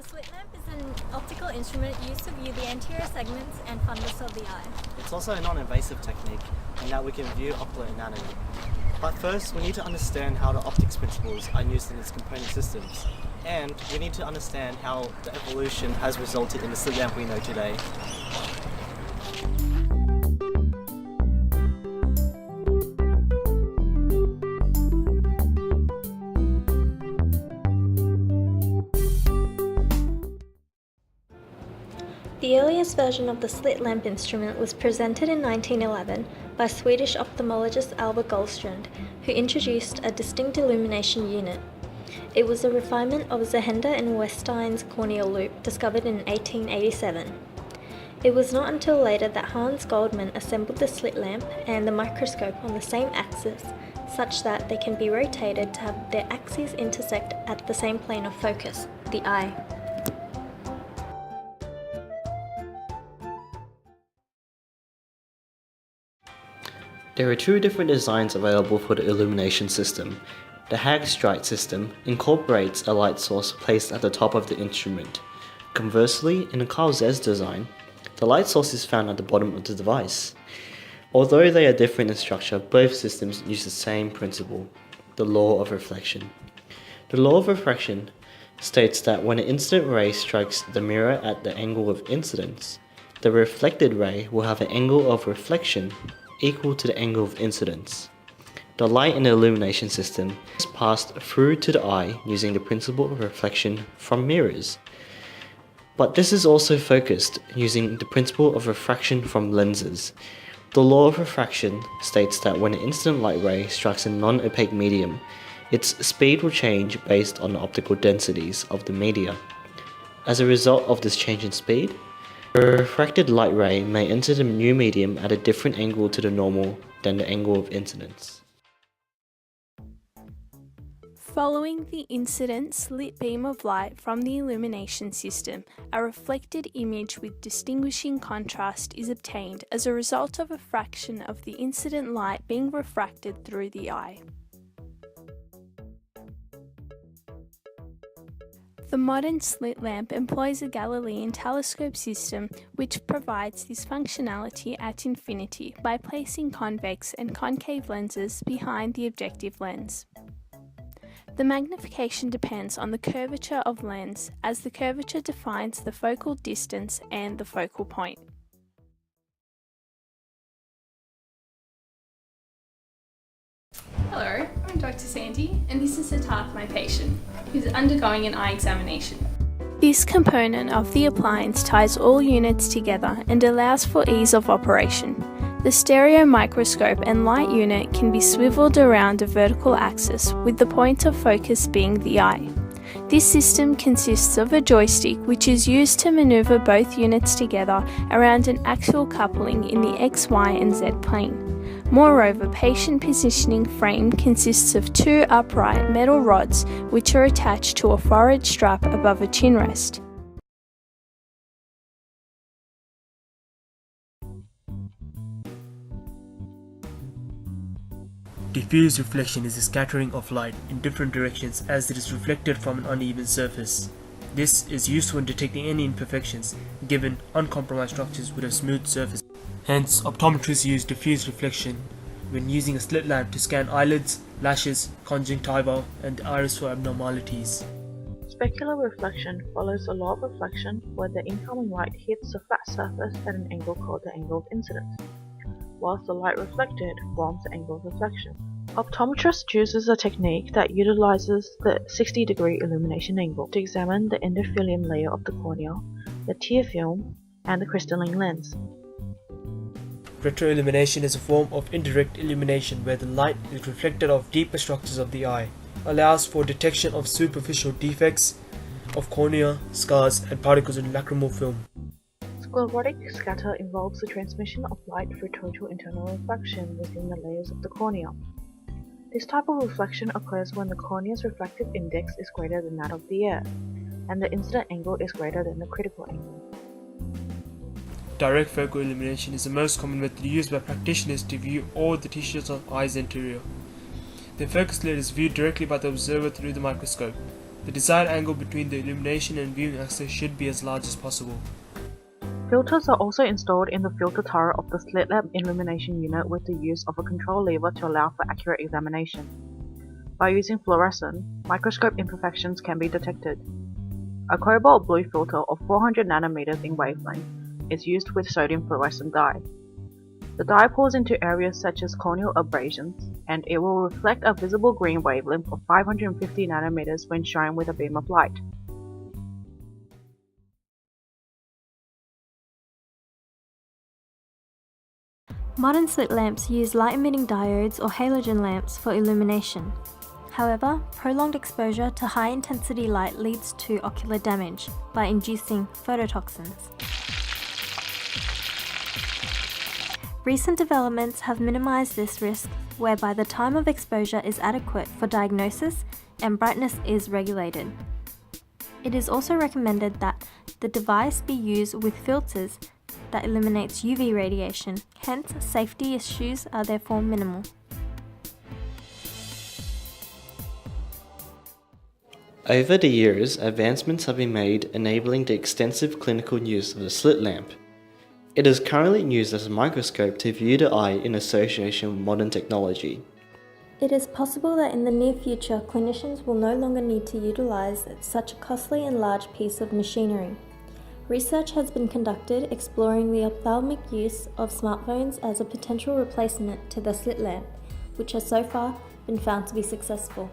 slit lamp is an optical instrument used to view the anterior segments and fundus of the eye. It's also a non-invasive technique in that we can view ocular anatomy. But first, we need to understand how the optics principles are used in its component systems. And we need to understand how the evolution has resulted in the slit lamp we know today. The earliest version of the slit lamp instrument was presented in 1911 by Swedish ophthalmologist Albert Goldstrand, who introduced a distinct illumination unit. It was a refinement of Zehnder and Westein's corneal loop discovered in 1887. It was not until later that Hans Goldmann assembled the slit lamp and the microscope on the same axis, such that they can be rotated to have their axes intersect at the same plane of focus, the eye. There are two different designs available for the illumination system. The Hag-Streit system incorporates a light source placed at the top of the instrument. Conversely, in the Carl Zeiss design, the light source is found at the bottom of the device. Although they are different in structure, both systems use the same principle, the law of reflection. The law of refraction states that when an incident ray strikes the mirror at the angle of incidence, the reflected ray will have an angle of reflection equal to the angle of incidence. The light in the illumination system is passed through to the eye using the principle of reflection from mirrors. But this is also focused using the principle of refraction from lenses. The law of refraction states that when an incident light ray strikes a non-opaque medium, its speed will change based on the optical densities of the media. As a result of this change in speed, a refracted light ray may enter the new medium at a different angle to the normal than the angle of incidence. Following the incident slit beam of light from the illumination system, a reflected image with distinguishing contrast is obtained as a result of a fraction of the incident light being refracted through the eye. The modern slit lamp employs a Galilean telescope system which provides this functionality at infinity by placing convex and concave lenses behind the objective lens. The magnification depends on the curvature of lens, as the curvature defines the focal distance and the focal point. Hello, I'm Dr. Sandy, and this is Siddharth, my patient, who's undergoing an eye examination. This component of the appliance ties all units together and allows for ease of operation. The stereo microscope and light unit can be swiveled around a vertical axis, with the point of focus being the eye. This system consists of a joystick which is used to maneuver both units together around an axial coupling in the X, Y and Z plane. Moreover, patient positioning frame consists of two upright metal rods which are attached to a forehead strap above a chin rest. Diffuse reflection is the scattering of light in different directions as it is reflected from an uneven surface. This is useful in detecting any imperfections given uncompromised structures with a smooth surface. Hence, optometrists use diffuse reflection when using a slit lamp to scan eyelids, lashes, conjunctiva, and the iris for abnormalities. Specular reflection follows a law of reflection where the incoming light hits a flat surface at an angle called the angle of incidence, whilst the light reflected forms the angle of reflection. Optometrist uses a technique that utilizes the 60-degree illumination angle to examine the endothelium layer of the cornea, the tear film, and the crystalline lens. Retroillumination is a form of indirect illumination where the light is reflected off deeper structures of the eye, allows for detection of superficial defects of cornea, scars, and particles in lacrimal film. Sclerotic scatter involves the transmission of light through total internal reflection within the layers of the cornea. This type of reflection occurs when the cornea's refractive index is greater than that of the ear, and the incident angle is greater than the critical angle. Direct focal illumination is the most common method used by practitioners to view all the tissues of the eye's interior. The focus slit is viewed directly by the observer through the microscope. The desired angle between the illumination and viewing axis should be as large as possible. Filters are also installed in the filter turret of the slit lamp illumination unit with the use of a control lever to allow for accurate examination. By using fluorescent, microscope imperfections can be detected. A cobalt blue filter of 400 nanometers in wavelength is used with sodium fluorescent dye. The dye pours into areas such as corneal abrasions, and it will reflect a visible green wavelength of 550 nanometers when shown with a beam of light. Modern slit lamps use light-emitting diodes or halogen lamps for illumination. However, prolonged exposure to high-intensity light leads to ocular damage by inducing phototoxins. Recent developments have minimized this risk, whereby the time of exposure is adequate for diagnosis and brightness is regulated. It is also recommended that the device be used with filters that eliminates UV radiation, hence safety issues are therefore minimal. Over the years, advancements have been made enabling the extensive clinical use of the slit lamp. It is currently used as a microscope to view the eye in association with modern technology. It is possible that in the near future, clinicians will no longer need to utilize such a costly and large piece of machinery. Research has been conducted exploring the ophthalmic use of smartphones as a potential replacement to the slit lamp, which has so far been found to be successful.